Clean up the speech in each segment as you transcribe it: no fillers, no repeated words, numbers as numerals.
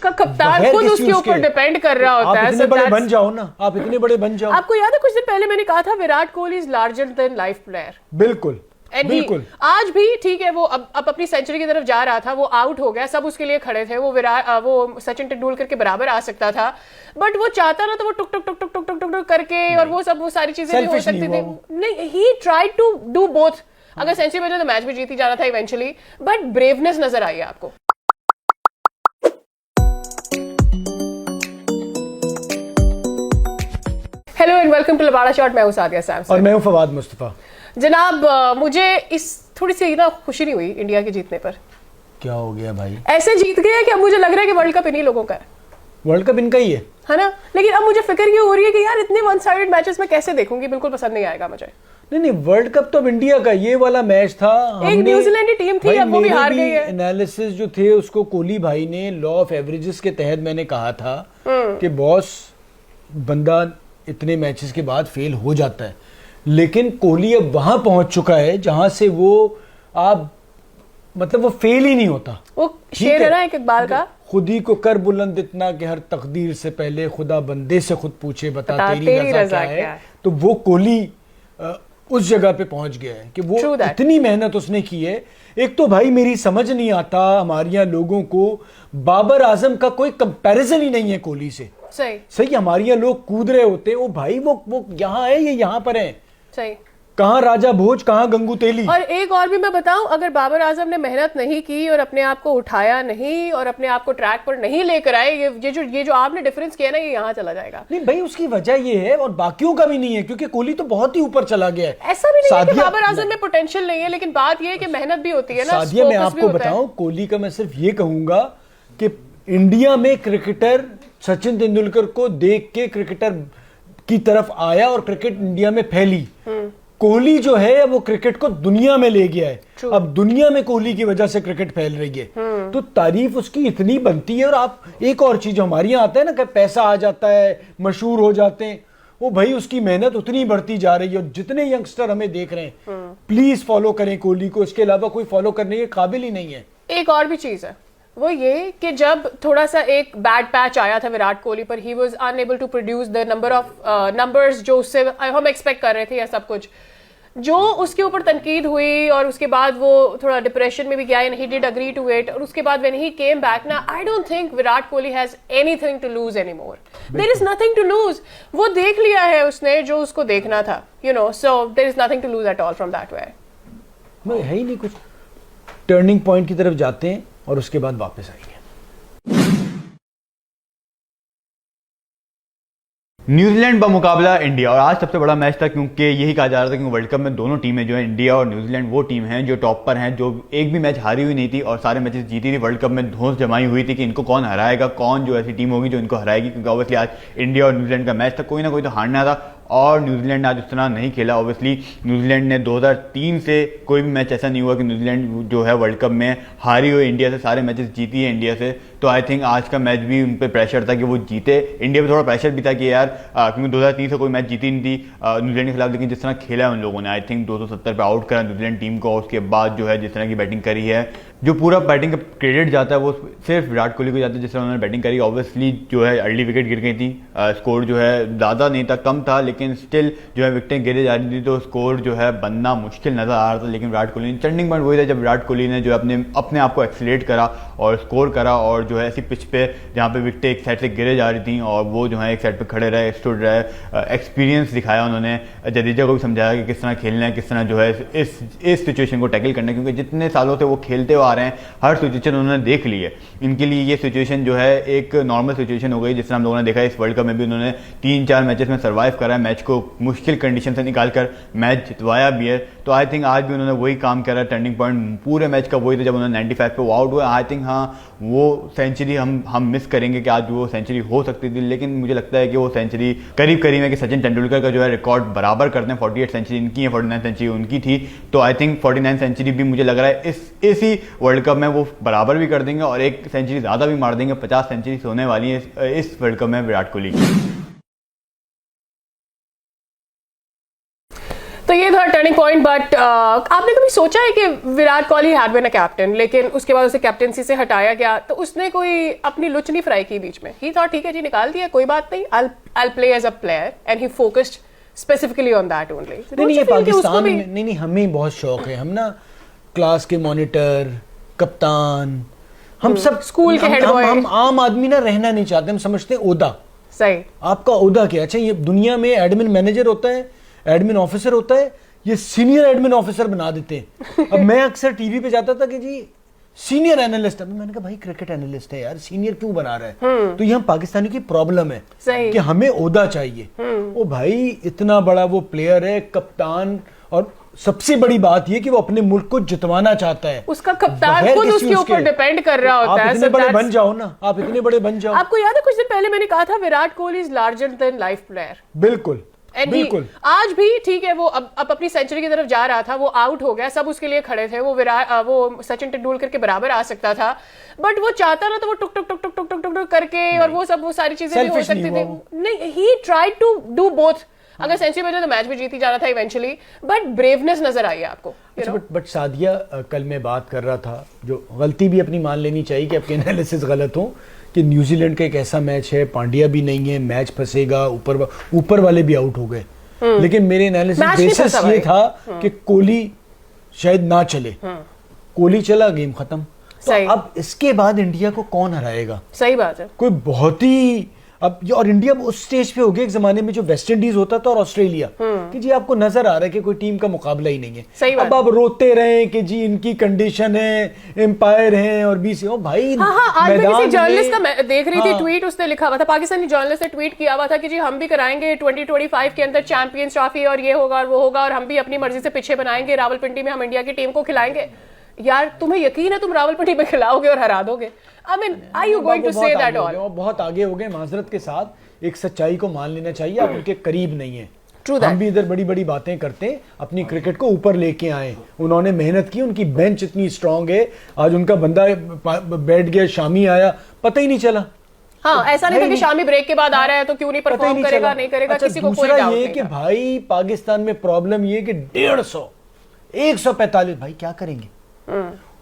आपका कप्तान खुद उसके ऊपर डिपेंड कर रहा होता है। आप इतने बड़े बन जाओ ना, आप इतने बड़े बन जाओ। आपको याद है कुछ दिन पहले मैंने कहा था Virat Kohli is larger than life player. बिल्कुल बिल्कुल। आज भी ठीक है, वो अब अपनी सेंचुरी की तरफ जा रहा था, वो आउट हो गया, सब उसके लिए खड़े थे, वो सचिन तेंदुलकर के बराबर आ सकता था, बट वो चाहता ना तो वो टुक टुक टुक टुक टुक टुक टुक करके और वो सारी चीजें नहीं हो सकती थी। नहीं, he tried to do both. अगर सेंचुरी बजे तो मैच भी जीती जाना था इवेंचुअली, बट ब्रेवनेस नजर आई है आपको। हेलो एंड वेलकम टू लबाड़ा शॉट। मैं हूं सादिया सैमसन और मैं हूं फवाद मुस्तफा। जनाब, मुझे इस थोड़ी सी ना खुशी नहीं हुई इंडिया के जीतने पर। क्या हो गया भाई? ऐसे जीत गए कि अब मुझे लग रहा है कि वर्ल्ड कप इन्हीं लोगों का है। वर्ल्ड कप इनका ही है ना? लेकिन अब मुझे फिक्र ये हो रही है कि यार इतने वन साइडेड मैचेस में कैसे देखूंगी, बिल्कुल पसंद नहीं आएगा मुझे। नहीं, वर्ल्ड कप तो अब इंडिया का, ये वाला मैच था। एक न्यूजीलैंड की टीम थी, अब वो भी हार गई है। एनालिसिस जो थे उसको कोहली भाई ने लॉ ऑफ एवरेजेस के तहत मैंने कहा था कि बॉस, बंदा इतने मैचेस के बाद फेल हो जाता है, लेकिन कोहली अब वहां पहुंच चुका है जहां से वो आप मतलब वो फेल ही नहीं होता। वो शेर है ना एक इकबाल का, खुद ही को कर बुलंद इतना कि हर तकदीर से पहले खुदा बंदे से खुद पूछे बता तेरी रज़ा क्या है। तो वो कोहली उस जगह पे पहुंच गया है कि वो इतनी मेहनत उसने की है। एक तो भाई मेरी समझ नहीं आता हमारे यहाँ लोगों को, बाबर आजम का कोई कंपैरिजन ही नहीं है कोहली से। सही हमारे यहाँ लोग कूद रहे होते हैं, वो भाई वो यहाँ है, ये यहाँ पर है। सही, कहाँ राजा भोज, कहाँ गंगू तेली। और एक और भी मैं बताऊं, अगर बाबर आजम ने मेहनत नहीं की और अपने आप को उठाया नहीं और अपने आप को ट्रैक पर नहीं लेकर आए, ये जो आपने डिफरेंस किया ना, ये यहाँ चला जाएगा। नहीं भाई, उसकी वजह ये है और बाकियों का भी नहीं है, क्योंकि कोहली तो बहुत ही ऊपर चला गया है। ऐसा भी नहीं है कि बाबर आजम में पोटेंशियल नहीं है, लेकिन बात ये है कि मेहनत भी होती है ना। सादिया, मैं आपको बताऊं, कोहली का मैं सिर्फ ये कहूंगा कि इंडिया में क्रिकेटर सचिन तेंदुलकर को देख के क्रिकेटर की तरफ आया और क्रिकेट इंडिया में फैली। कोहली जो है वो क्रिकेट को दुनिया में ले गया है। अब दुनिया में कोहली की वजह से क्रिकेट फैल रही है, तो तारीफ उसकी इतनी बनती है। और आप एक और चीज हमारे यहाँ आता है ना कि पैसा आ जाता है, मशहूर हो जाते हैं, वो भाई उसकी मेहनत उतनी बढ़ती जा रही है। और जितने यंगस्टर हमें देख रहे हैं, प्लीज फॉलो करें कोहली को, इसके अलावा कोई फॉलो करने के काबिल ही नहीं है। एक और भी चीज है, वो ये कि जब थोड़ा सा एक बैड पैच आया था विराट कोहली पर, he was unable to produce the numbers जो उससे हम एक्सपेक्ट कर रहे थे, या सब कुछ जो उसके ऊपर तनकीद हुई, और उसके बाद वो थोड़ा डिप्रेशन में भी गया and he did agree to it. और उसके बाद व्हेन ही केम बैक ना, I don't think Virat Kohli has anything to lose anymore. There is nothing to lose. वो देख लिया है उसने जो उसको देखना था, you know, so there is nothing to lose at all from that way. है ही नहीं कुछ। टर्निंग पॉइंट की तरफ जाते हैं और उसके बाद वापस आएंगे। न्यूजीलैंड का मुकाबला इंडिया, और आज सबसे बड़ा मैच था क्योंकि यही कहा जा रहा था कि वर्ल्ड कप में दोनों टीमें जो है, इंडिया और न्यूजीलैंड, वो टीम हैं जो टॉप पर हैं, जो एक भी मैच हारी हुई नहीं थी और सारे मैचेस जीती थी। वर्ल्ड कप में धौंस जमाई हुई थी कि इनको कौन हराएगा, कौन जो ऐसी टीम होगी जो इनको हराएगी, क्योंकि ऑब्वियसली आज इंडिया और न्यूजीलैंड का मैच था, कोई ना कोई तो हारना था। और न्यूजीलैंड आज उस तरह नहीं खेला। ऑब्वियसली न्यूजीलैंड ने 2003 से कोई भी मैच ऐसा नहीं हुआ कि न्यूजीलैंड जो है वर्ल्ड कप में हारी हुई इंडिया से, सारे मैचेस जीती है इंडिया से। तो आई थिंक आज का मैच भी उन पर प्रेशर था कि वो जीते। इंडिया पे थोड़ा प्रेशर भी था कि यार क्योंकि 2003 से कोई मैच जीती नहीं थी न्यूजीलैंड के खिलाफ, लेकिन जिस तरह खेला है उन लोगों ने, आई थिंक 270 पे आउट करा न्यूजीलैंड टीम को। उसके बाद जो है जिस तरह की बैटिंग करी है, जो पूरा बैटिंग का क्रेडिट जाता है वो सिर्फ विराट कोहली को जाता है, जिस तरह उन्होंने बैटिंग करी। ऑब्वियसली जो है अर्ली विकेट गिर गई थी, स्कोर जो है ज़्यादा नहीं था, कम था, लेकिन स्टिल जो है विकेटें गिरे जा रही थी, तो स्कोर जो है बनना मुश्किल नजर आ रहा था। लेकिन विराट कोहली, टर्निंग पॉइंट वही था जब विराट कोहली ने जो अपने आप को एक्सीलरेट करा और स्कोर करा, और जो है ऐसी पिच पे जहाँ पे विकेटें एक साइड से गिरे जा रही थी और वो जो है एक साइड पे खड़े रहे, स्टूड रहे, एक्सपीरियंस दिखाया उन्होंने। जडेजा को भी समझाया कि किस तरह खेलना है, किस तरह जो है इस सिचुएशन को टैकल करना है, क्योंकि जितने सालों से वो खेलते हुए आ रहे हैं, हर सिचुएशन उन्होंने देख ली है। इनके लिए ये सिचुएशन जो है एक नॉर्मल सिचुएशन हो गई। जिस तरह हम लोगों ने देखा इस वर्ल्ड कप में भी उन्होंने 3-4 मैचेस में सर्वाइव करा है, मैच को मुश्किल कंडीशन से निकालकर मैच जितवाया भी है। तो आई थिंक आज भी उन्होंने वही काम करा। टर्निंग पॉइंट पूरे मैच का वही था जब उन्होंने 95 पे आउट हुआ। आई थिंक हाँ, वो सेंचुरी हम मिस करेंगे कि आज वो सेंचुरी हो सकती थी, लेकिन मुझे लगता है कि वो सेंचुरी करीब करीब है कि सचिन तेंदुलकर का जो है रिकॉर्ड बराबर करते हैं। 48 सेंचुरी इनकी है, 49 सेंचुरी उनकी थी। तो आई थिंक 49 सेंचुरी भी मुझे लग रहा है इसी वर्ल्ड कप में वो बराबर भी कर देंगे और एक सेंचुरी ज़्यादा भी मार देंगे। 50 सेंचुरी होने वाली है इस वर्ल्ड कप में विराट कोहली की। तो ये था टर्निंग पॉइंट, बट आपने कभी सोचा है कि Virat Kohli had been a captain, लेकिन उसके बाद उसे कैप्टनसी से हटाया गया, तो उसने कोई अपनी लुच नहीं फ्राई की बीच में? ही थॉट ठीक है जी, निकाल दिया, कोई बात नहीं, I'll play as a player, and he focused specifically on that only. नहीं, ये पाकिस्तान में नहीं, हमें बहुत शौक है, हम ना क्लास के मॉनिटर, कप्तान, हम सब स्कूल के हेड बॉय, हम आम आदमी ना रहना नहीं चाहते, हम समझते हैं ओहदा। सही, आपका ओहदा क्या? अच्छा, ये दुनिया में एडमिन मैनेजर होता है, एडमिन ऑफिसर होता है, ये सीनियर एडमिन ऑफिसर बना देते हैं। अब मैं अक्सर टीवी पे जाता था कि जी सीनियर एनालिस्ट है, मैंने कहा भाई क्रिकेट एनालिस्ट है यार, सीनियर क्यों बना रहा है? तो ये हम पाकिस्तानी की प्रॉब्लम है कि हमें ओहदा चाहिए। ओ भाई, इतना बड़ा वो प्लेयर है, कप्तान, और सबसे बड़ी बात ये कि वो अपने मुल्क को जितवाना चाहता है। उसका कप्तान खुद उसके ऊपर डिपेंड कर रहा होता है। आप इतने बड़े बन जाओ ना, आप इतने बड़े बन जाओ। आपको याद है कुछ दिन पहले मैंने कहा था Virat Kohli is larger than life player? बिल्कुल बिल्कुल। आज भी ठीक है, वो अब अपनी सेंचुरी की तरफ जा रहा था, वो आउट हो गया, सब उसके लिए खड़े थे, वो सचिन तेंदुलकर के बराबर आ सकता था, बट वो चाहता ना तो वो टुक टुक टुक टुक टुक टुक टुक करके और वो सारी चीजें भी हो सकती थी। नहीं, he tried to do both. अगर सेंचुरी बजे तो मैच भी जीती जाना था इवेंचुअली, बट ब्रेवनेस नजर आई आपको। बट सादिया, कल मैं बात कर रहा था, जो गलती भी अपनी मान लेनी चाहिए कि आपके एनालिसिस गलत हो, कि न्यूजीलैंड का एक ऐसा मैच है, पांड्या भी नहीं है, मैच फंसेगा, ऊपर वाले भी आउट हो गए, लेकिन मेरे एनालिसिस बेसिस ये था कि कोहली शायद ना चले, कोहली चला, गेम खत्म। तो अब इसके बाद इंडिया को कौन हराएगा? सही बात है, कोई बहुत ही अब और इंडिया उस स्टेज पे हो गया एक जमाने में जो वेस्ट इंडीज होता था और ऑस्ट्रेलिया, कि जी आपको नजर आ रहा है कि कोई टीम का मुकाबला ही नहीं है। सही अब आप रोते रहे कि जी इनकी कंडीशन है, एम्पायर है और बीसी हो भाई। आज मैं किसी जर्नलिस्ट का देख रही थी ट्वीट, उसने लिखा हुआ था, पाकिस्तानी जर्नलिस्ट ने ट्वीट किया हुआ था कि जी हम भी कराएंगे 2025 के अंदर चैंपियंस ट्रॉफी और ये होगा और वो होगा, और हम भी अपनी मर्जी से पीछे बनाएंगे, रावलपिंडी में हम इंडिया की टीम को खिलाएंगे। यार तुम्हें यकीन है तुम रावलपिंडी में खिलाओगे और हरा दोगे? I mean, are you going to say that all? बहुत आगे हो गए, माजरत के साथ एक सच्चाई को मान लेना चाहिए, आप उनके करीब नहीं है। हम भी इधर बड़ी बड़ी बातें करते, अपनी क्रिकेट को ऊपर लेके आए, उन्होंने मेहनत की, उनकी बेंच इतनी स्ट्रांग है, आज उनका बंदा बैठ गया, शामी आया, पता ही नहीं चला। हाँ, ऐसा नहीं था कि शामी ब्रेक के बाद आ रहा है तो क्यों नहीं परफॉर्म करेगा, नहीं करेगा, किसी को कोई डाउट नहीं। ये कि भाई पाकिस्तान में प्रॉब्लम ये कि 150 145 भाई क्या करेंगे?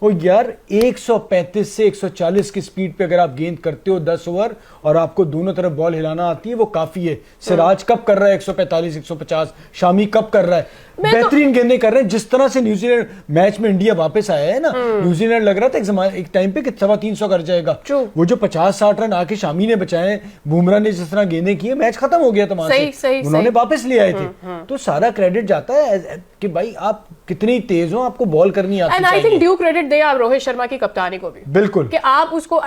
ओ यार 135 से 140 की स्पीड पे अगर आप गेंद करते हो 10 ओवर और आपको दोनों तरफ बॉल हिलाना आती है, वो काफी है। सिराज कब कर रहा है 145 150, शामी कब कर रहा है, बेहतरीन गेंदें कर रहे हैं। जिस तरह से न्यूजीलैंड मैच में इंडिया वापस आया है ना, न्यूजीलैंड लग रहा था एक टाइम पे कि 350 कर जाएगा। वो जो 50-60 रन आके शामी ने बचाए, बुमराह ने जिस तरह गेंदें की, मैच खत्म हो गया था वहां से, उन्होंने वापस ले आए थे। तो सारा क्रेडिट जाता है कि भाई आप कितनी तेज हो, आपको बॉल करनी आती है। And I think due credit दे आप रोहित शर्मा की कप्तानी को भी, बिल्कुल, कि आप उसको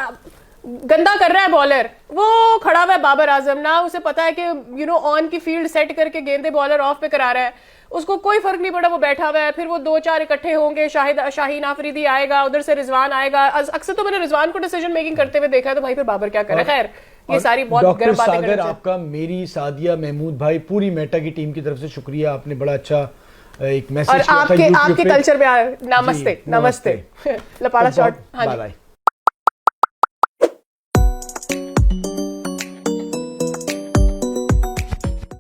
गंदा कर रहा है बॉलर, वो खड़ा हुआ है बाबर आजम ना, उसे पता है कि ऑन की फील्ड सेट करके गेंदे बॉलर ऑफ पे करा रहा है, उसको कोई फर्क नहीं पड़ा, वो बैठा हुआ है, फिर वो 2-4 इकट्ठे होंगे, शाहीन आफरीदी आएगा, उधर से रिजवान आएगा। अक्सर तो मैंने रिजवान को डिसीजन मेकिंग करते हुए देखा है, तो भाई फिर बाबर क्या करे? खैर ये सारी बहुत गर्म बातें सागर, आपका, मेरी, सादिया, महमूद भाई, पूरी मेटा की टीम की तरफ से शुक्रिया, आपने बड़ा अच्छा एक मैसेज और आपके कल्चर में नमस्ते लपाड़ा शॉट। हाँ,